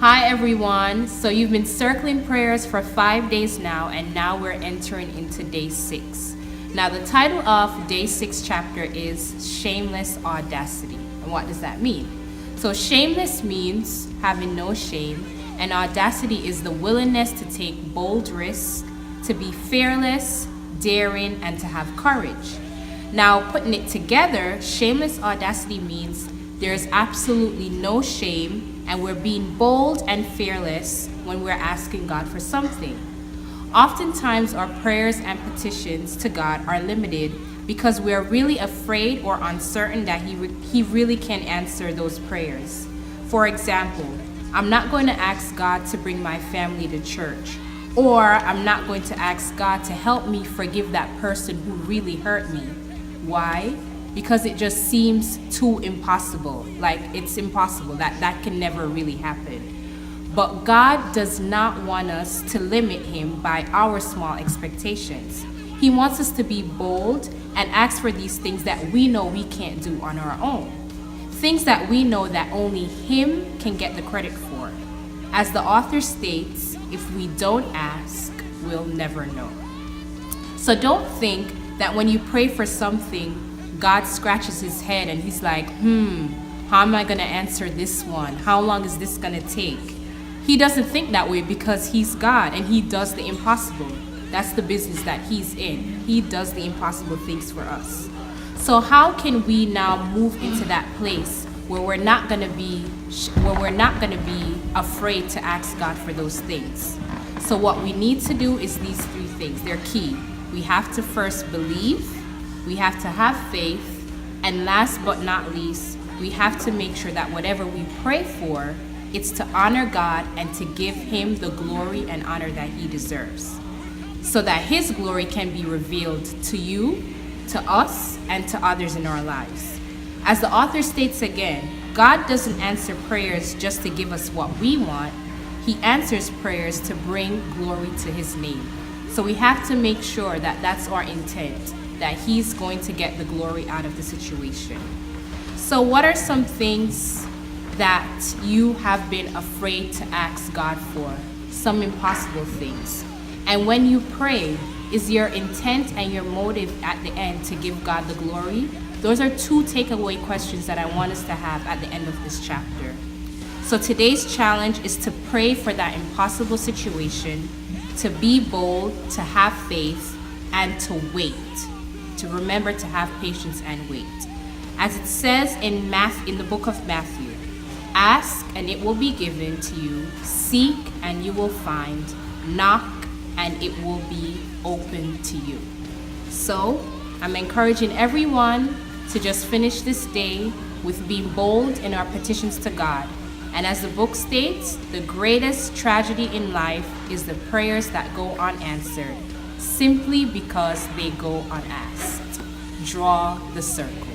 Hi everyone. So you've been circling prayers for 5 days now, and now we're entering into day 6. Now the title of day 6 chapter is Shameless Audacity. And what does that mean? So shameless means having no shame, and audacity is the willingness to take bold risks, to be fearless, daring, and to have courage. Now putting it together, shameless audacity means there's absolutely no shame, and we're being bold and fearless when we're asking God for something. Oftentimes our prayers and petitions to God are limited because we're really afraid or uncertain that He really can answer those prayers. For example, I'm not going to ask God to bring my family to church, or I'm not going to ask God to help me forgive that person who really hurt me. Why? Because it just seems too impossible. Like it's impossible, that can never really happen. But God does not want us to limit Him by our small expectations. He wants us to be bold and ask for these things that we know we can't do on our own. Things that we know that only Him can get the credit for. As the author states, if we don't ask, we'll never know. So don't think that when you pray for something, God scratches His head and He's like, how am I going to answer this one? How long is this going to take? He doesn't think that way because He's God and He does the impossible. That's the business that He's in. He does the impossible things for us. So how can we now move into that place where we're not going to be afraid to ask God for those things? So what we need to do is these 3 things. They're key. We have to first believe. We have to have faith, and last but not least, we have to make sure that whatever we pray for, it's to honor God and to give Him the glory and honor that He deserves, so that His glory can be revealed to you, to us, and to others in our lives. As the author states again, God doesn't answer prayers just to give us what we want. He answers prayers to bring glory to His name. So we have to make sure that that's our intent, that He's going to get the glory out of the situation. So what are some things that you have been afraid to ask God for? Some impossible things. And when you pray, is your intent and your motive at the end to give God the glory? Those are 2 takeaway questions that I want us to have at the end of this chapter. So today's challenge is to pray for that impossible situation, to be bold, to have faith, and to wait. To remember to have patience and wait. As it says in the book of Matthew, ask and it will be given to you, seek and you will find, knock and it will be open to you. So I'm encouraging everyone to just finish this day with being bold in our petitions to God. And as the book states, the greatest tragedy in life is the prayers that go unanswered, simply because they go unasked. Draw the circle.